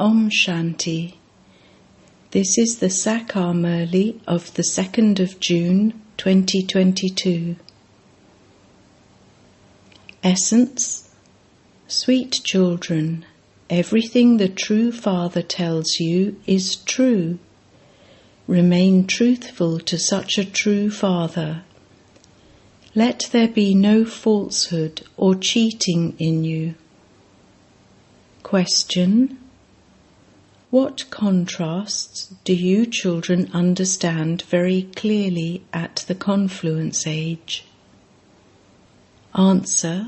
Om Shanti. This is the Sakar Murli of the 2nd of June 2022. Essence. Sweet children, everything the true Father tells you is true. Remain truthful to such a true Father. Let there be no falsehood or cheating in you. Question. What contrasts do you children understand very clearly at the confluence age? Answer.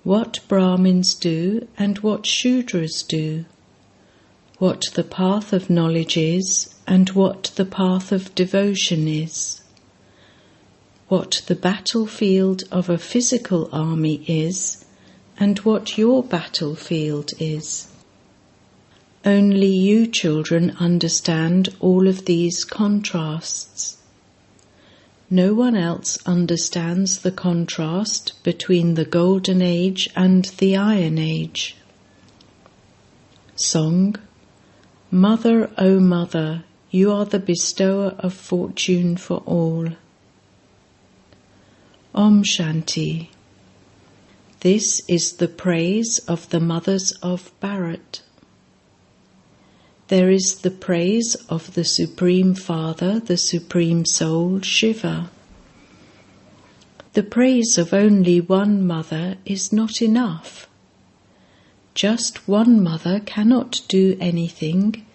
What Brahmins do and what Shudras do. What the path of knowledge is and what the path of devotion is. What the battlefield of a physical army is and what your battlefield is. Only you children understand all of these contrasts. No one else understands the contrast between the Golden Age and the Iron Age. Song. Mother, O Mother, you are the bestower of fortune for all. Om Shanti. This is the praise of the mothers of Bharat. There is the praise of the Supreme Father, the Supreme Soul, Shiva. The praise of only one mother is not enough. Just one mother cannot do anything.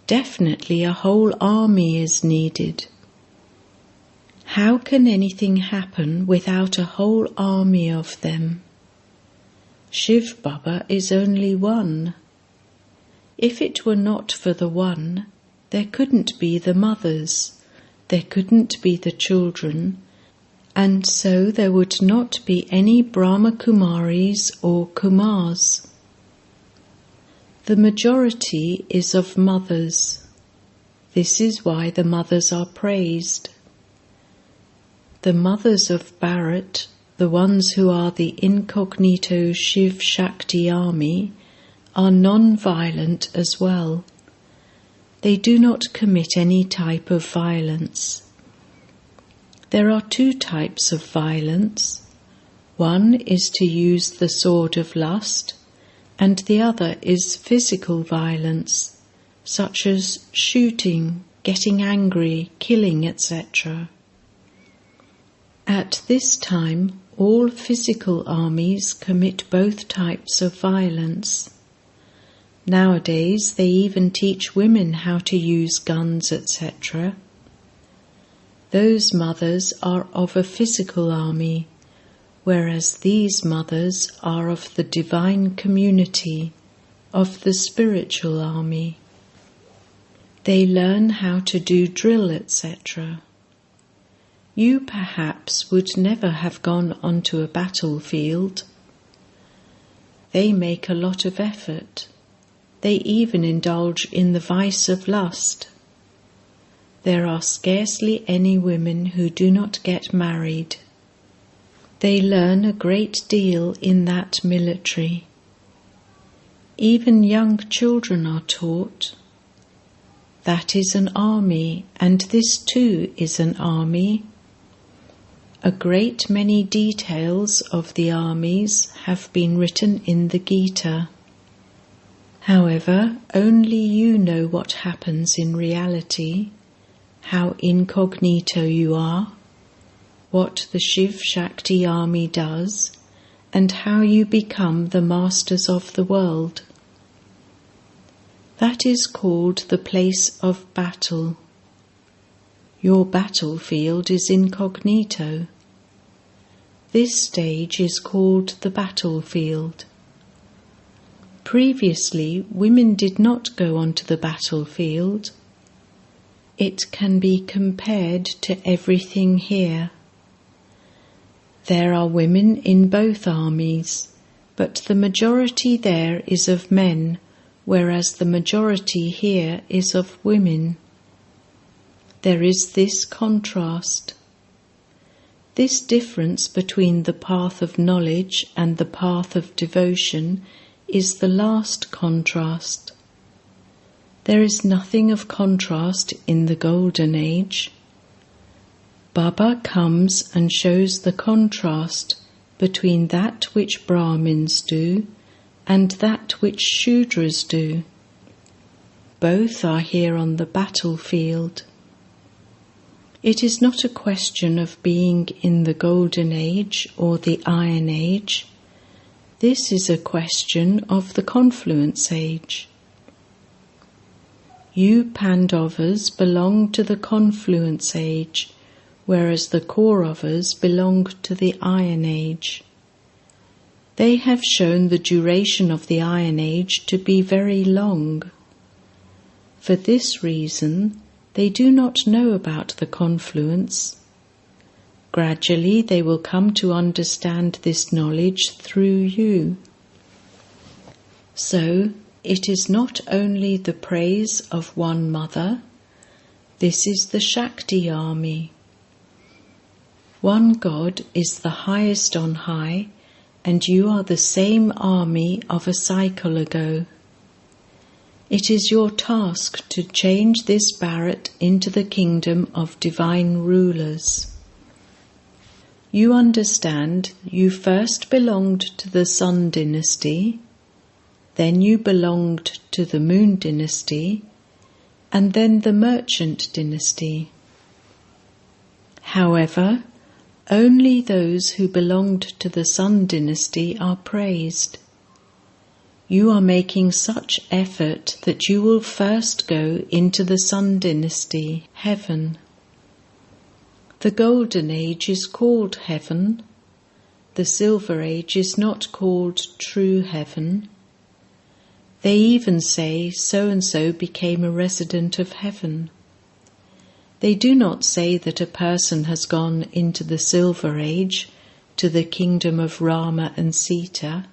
Definitely a whole army is needed. How can anything happen without a whole army of them? Shiv Baba is only one. If it were not for the one, there couldn't be the mothers, there couldn't be the children, and so there would not be any Brahma Kumaris or Kumars. The majority is of mothers. This is why the mothers are praised. The mothers of Bharat, the ones who are the incognito Shiv Shakti army, are non-violent as well. They do not commit any type of violence. There are two types of violence. One is to use the sword of lust, and the other is physical violence, such as shooting, getting angry, killing, etc. At this time, all physical armies commit both types of violence. Nowadays, they even teach women how to use guns, etc. Those mothers are of a physical army, whereas these mothers are of the divine community, of the spiritual army. They learn how to do drill, etc. You perhaps would never have gone onto a battlefield. They make a lot of effort. They even indulge in the vice of lust. There are scarcely any women who do not get married. They learn a great deal in that military. Even young children are taught. That is an army, and this too is an army. A great many details of the armies have been written in the Gita. However, only you know what happens in reality, how incognito you are, what the Shiv Shakti army does, and how you become the masters of the world. That is called the place of battle. Your battlefield is incognito. This stage is called the battlefield. Previously, women did not go onto the battlefield. It can be compared to everything here. There are women in both armies, but the majority there is of men, whereas the majority here is of women. There is this contrast. This difference between the path of knowledge and the path of devotion is the last contrast. There is nothing of contrast in the Golden Age. Baba comes and shows the contrast between that which Brahmins do and that which Shudras do. Both are here on the battlefield. It is not a question of being in the Golden Age or the Iron Age. This is a question of the Confluence Age. You Pandavas belong to the Confluence Age, whereas the Kauravas belong to the Iron Age. They have shown the duration of the Iron Age to be very long. For this reason, they do not know about the confluence. Gradually they will come to understand this knowledge through you. So, it is not only the praise of one mother, this is the Shakti army. One God is the highest on high, and you are the same army of a cycle ago. It is your task to change this Bharat into the kingdom of divine rulers. You understand, you first belonged to the Sun dynasty, then you belonged to the Moon dynasty, and then the Merchant dynasty. However, only those who belonged to the Sun dynasty are praised. You are making such effort that you will first go into the Sun dynasty, heaven. The Golden Age is called heaven. The Silver Age is not called true heaven. They even say so-and-so became a resident of heaven. They do not say that a person has gone into the Silver Age, to the kingdom of Rama and Sita.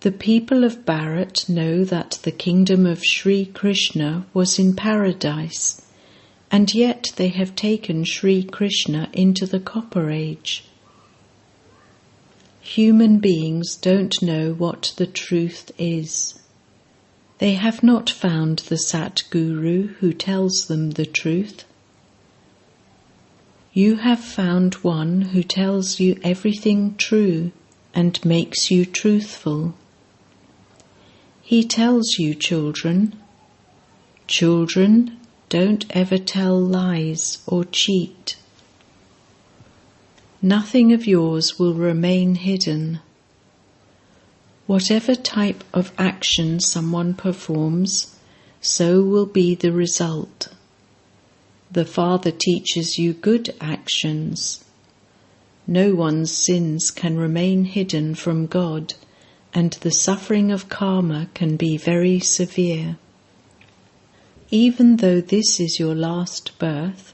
The people of Bharat know that the kingdom of Sri Krishna was in paradise, and yet they have taken Sri Krishna into the Copper Age. Human beings don't know what the truth is. They have not found the Satguru who tells them the truth. You have found one who tells you everything true and makes you truthful. He tells you, children, don't ever tell lies or cheat. Nothing of yours will remain hidden. Whatever type of action someone performs, so will be the result. The Father teaches you good actions. No one's sins can remain hidden from God, and the suffering of karma can be very severe. Even though this is your last birth,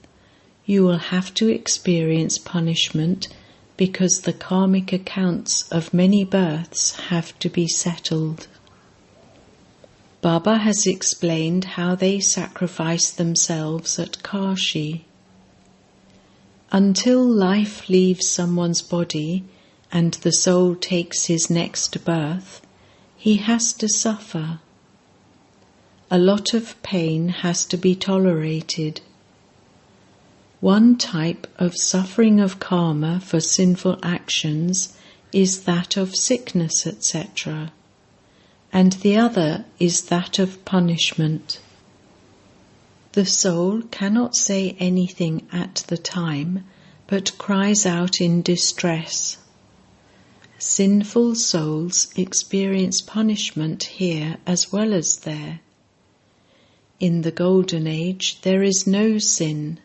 you will have to experience punishment because the karmic accounts of many births have to be settled. Baba has explained how they sacrifice themselves at Kashi. Until life leaves someone's body and the soul takes his next birth, he has to suffer. A lot of pain has to be tolerated. One type of suffering of karma for sinful actions is that of sickness, etc., and the other is that of punishment. The soul cannot say anything at the time, but cries out in distress. Sinful souls experience punishment here as well as there. In the Golden Age there is no sin.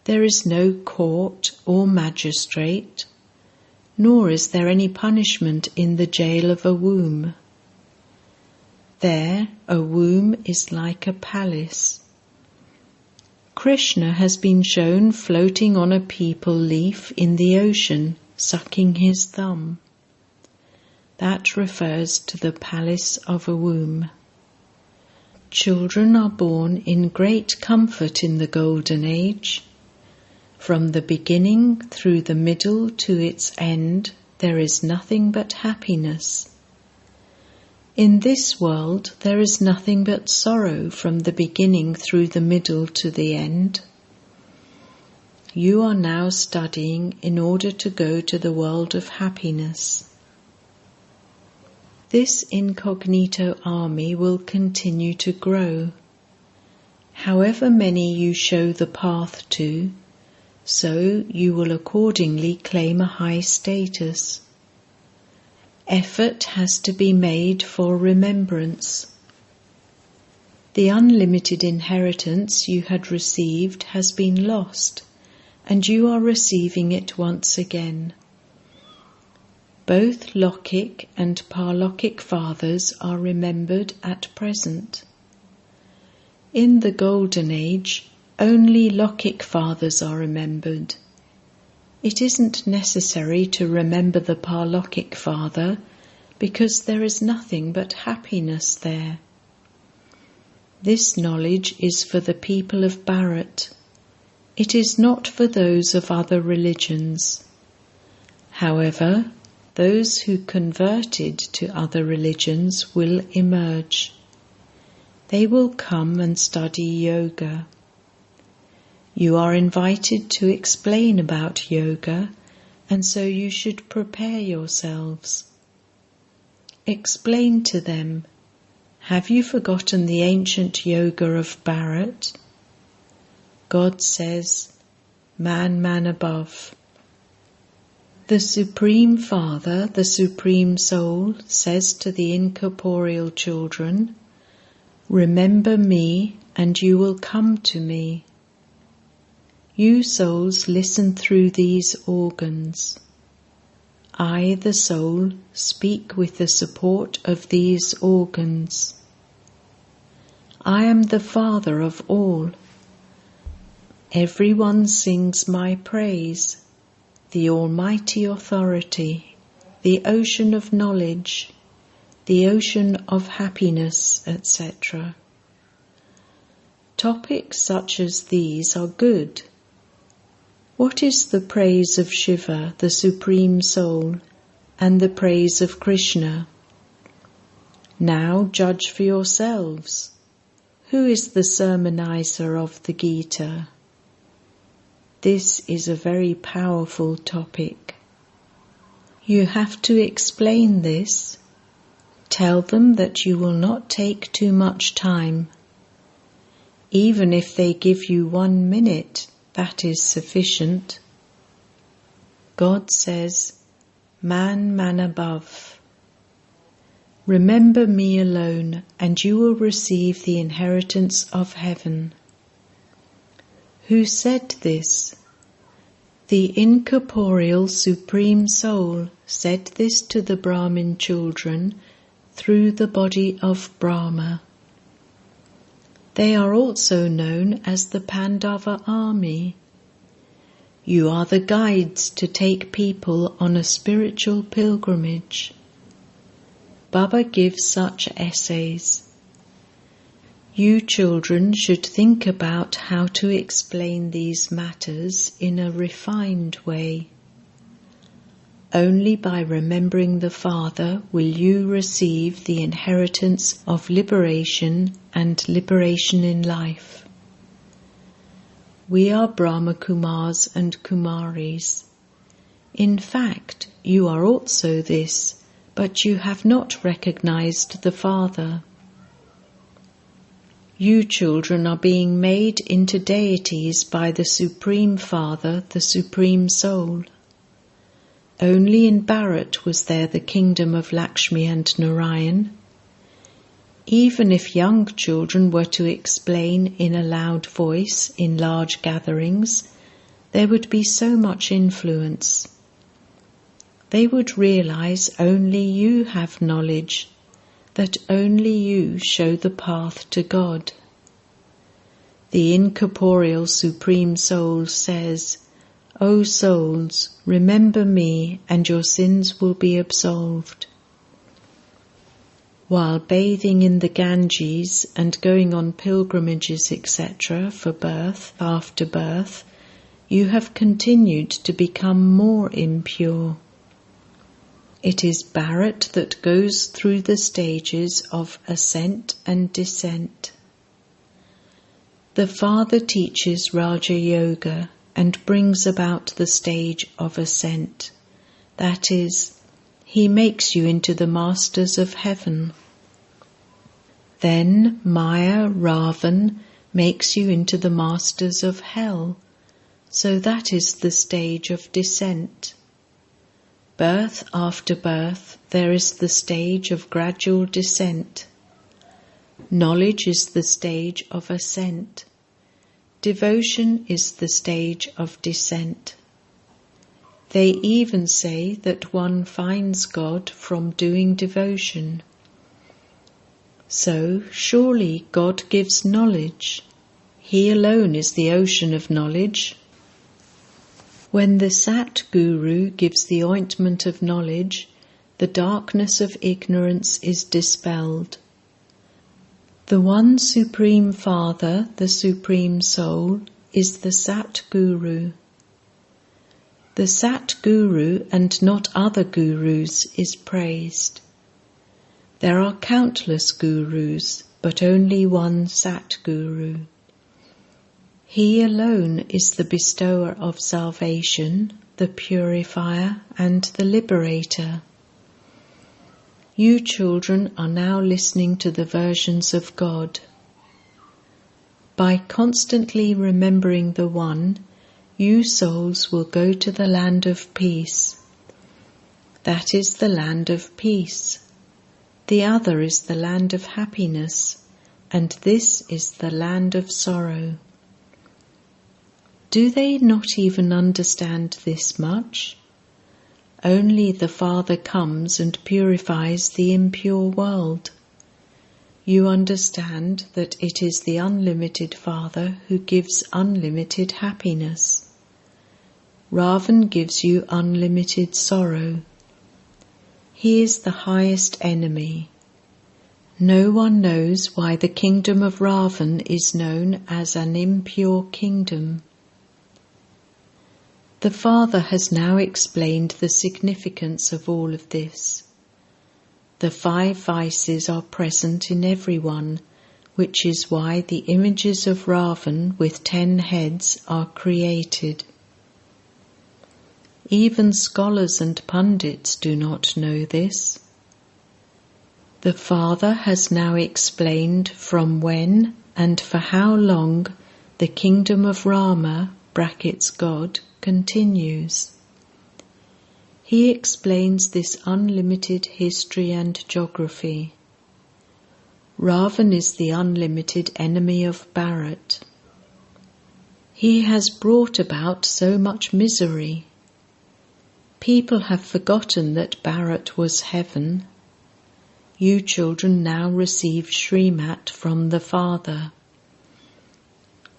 There is no court or magistrate, nor is there any punishment in the jail of a womb. There, a womb is like a palace. Krishna has been shown floating on a peepal leaf in the ocean, sucking his thumb. That refers to the palace of a womb. Children are born in great comfort in the Golden Age. From the beginning through the middle to its end, there is nothing but happiness. In this world there is nothing but sorrow from the beginning through the middle to the end. You are now studying in order to go to the world of happiness. This incognito army will continue to grow. However many you show the path to, so you will accordingly claim a high status. Effort has to be made for remembrance. The unlimited inheritance you had received has been lost, and you are receiving it once again. Both Lokik and Parlokik fathers are remembered at present. In the Golden Age, only Lokik fathers are remembered. It isn't necessary to remember the Parlokik father, because there is nothing but happiness there. This knowledge is for the people of Bharat. It is not for those of other religions. However, those who converted to other religions will emerge. They will come and study yoga. You are invited to explain about yoga, and so you should prepare yourselves. Explain to them, have you forgotten the ancient yoga of Bharat? God says, man above. The Supreme Father, the Supreme Soul, says to the incorporeal children, remember me and you will come to me. You souls listen through these organs. I, the soul, speak with the support of these organs. I am the Father of all. Everyone sings my praise, the Almighty Authority, the ocean of knowledge, the ocean of happiness, etc. Topics such as these are good. What is the praise of Shiva, the Supreme Soul, and the praise of Krishna? Now judge for yourselves. Who is the sermonizer of the Gita? This is a very powerful topic. You have to explain this. Tell them that you will not take too much time. Even if they give you 1 minute, that is sufficient. God says, man above. Remember me alone, and you will receive the inheritance of heaven. Who said this? The incorporeal Supreme Soul said this to the Brahmin children through the body of Brahma. They are also known as the Pandava army. You are the guides to take people on a spiritual pilgrimage. Baba gives such essays. You children should think about how to explain these matters in a refined way. Only by remembering the Father will you receive the inheritance of liberation and liberation in life. We are Brahma Kumars and Kumaris. In fact, you are also this, but you have not recognized the Father. You children are being made into deities by the Supreme Father, the Supreme Soul. Only in Bharat was there the kingdom of Lakshmi and Narayan. Even if young children were to explain in a loud voice in large gatherings, there would be so much influence. They would realize only you have knowledge, that only you show the path to God. The incorporeal Supreme Soul says, O souls, remember me and your sins will be absolved. While bathing in the Ganges and going on pilgrimages, etc., for birth after birth, you have continued to become more impure. it is Bharat that goes through the stages of ascent and descent. The Father teaches Raja Yoga and brings about the stage of ascent. That is, he makes you into the masters of heaven. Then Maya, Ravan, makes you into the masters of hell. So that is the stage of descent. Birth after birth, there is the stage of gradual descent. Knowledge is the stage of ascent. Devotion is the stage of descent. They even say that one finds God from doing devotion. So, surely God gives knowledge. He alone is the ocean of knowledge. When the Sat Guru gives the ointment of knowledge, the darkness of ignorance is dispelled. The one Supreme Father, the Supreme Soul, is the Sat Guru. The Sat Guru and not other Gurus is praised. There are countless Gurus, but only one Sat Guru. He alone is the bestower of salvation, the purifier and the liberator. You children are now listening to the versions of God. By constantly remembering the One, you souls will go to the land of peace. That is the land of peace. The other is the land of happiness, and this is the land of sorrow. Do they not even understand this much? Only the Father comes and purifies the impure world. You understand that it is the unlimited Father who gives unlimited happiness. Ravan gives you unlimited sorrow. He is the highest enemy. No one knows why the kingdom of Ravan is known as an impure kingdom. The Father has now explained the significance of all of this. The 5 vices are present in everyone, which is why the images of Ravan with 10 heads are created. Even scholars and pundits do not know this. The Father has now explained from when and for how long the kingdom of Rama (God) continues. He explains this unlimited history and geography. Ravan is the unlimited enemy of Bharat. He has brought about so much misery. People have forgotten that Bharat was heaven. You children now receive Srimat from the Father.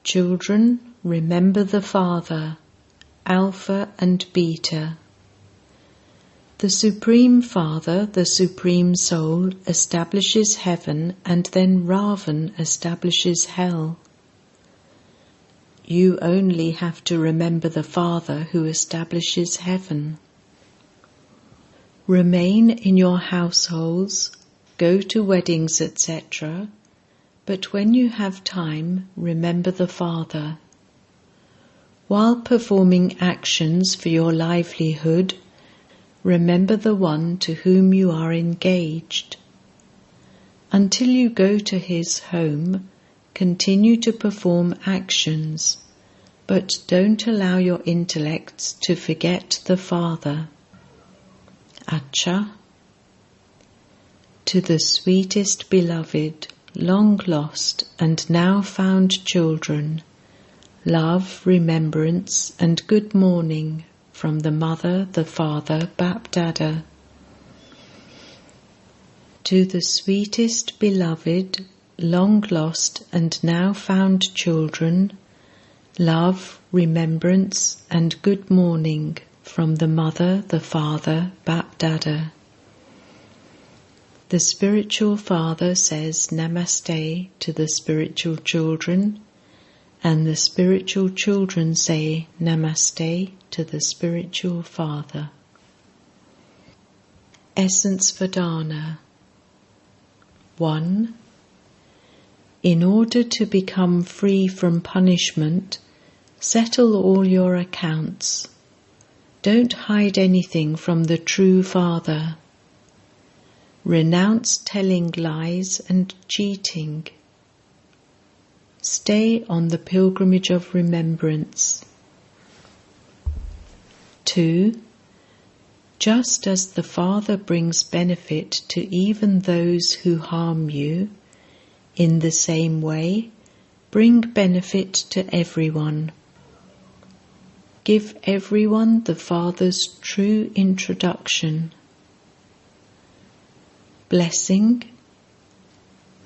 Children, remember the Father, Alpha and Beta. The Supreme Father, the Supreme Soul, establishes heaven, and then Ravan establishes hell. You only have to remember the Father who establishes heaven. Remain in your households, go to weddings, etc., but when you have time, remember the Father. While performing actions for your livelihood, remember the One to whom you are engaged. Until you go to his home, continue to perform actions, but don't allow your intellects to forget the Father. Acha. To the sweetest beloved, long lost and now found children, love, remembrance and good morning from the Mother, the Father, Bap-Dada. To the sweetest beloved, long lost and now found children, love, remembrance and good morning from the Mother, the Father, Bap-Dada. The spiritual father says Namaste to the spiritual children, and the spiritual children say Namaste to the spiritual father. Essence Vedana. 1. In order to become free from punishment, settle all your accounts. Don't hide anything from the true Father. Renounce telling lies and cheating. Stay on the pilgrimage of remembrance. 2. Just as the Father brings benefit to even those who harm you, in the same way, bring benefit to everyone. Give everyone the Father's true introduction. Blessing.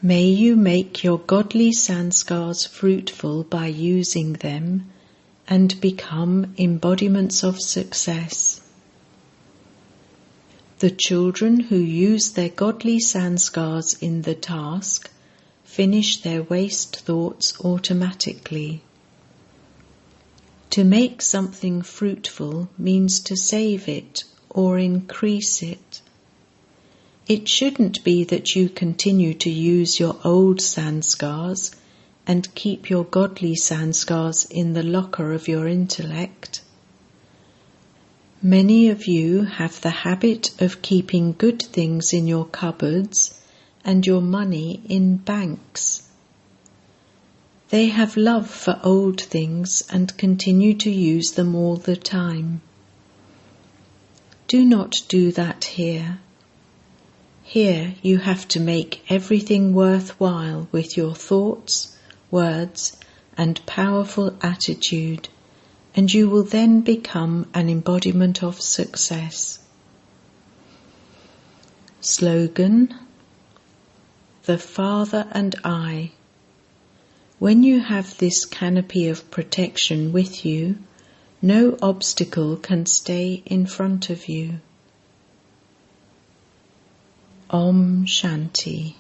May you make your godly sanskars fruitful by using them and become embodiments of success. The children who use their godly sanskars in the task finish their waste thoughts automatically. To make something fruitful means to save it or increase it. It shouldn't be that you continue to use your old sanskars and keep your godly sanskars in the locker of your intellect. Many of you have the habit of keeping good things in your cupboards and your money in banks. They have love for old things and continue to use them all the time. Do not do that here. Here you have to make everything worthwhile with your thoughts, words, and powerful attitude, and you will then become an embodiment of success. Slogan: The Father and I. When you have this canopy of protection with you, no obstacle can stay in front of you. Om Shanti.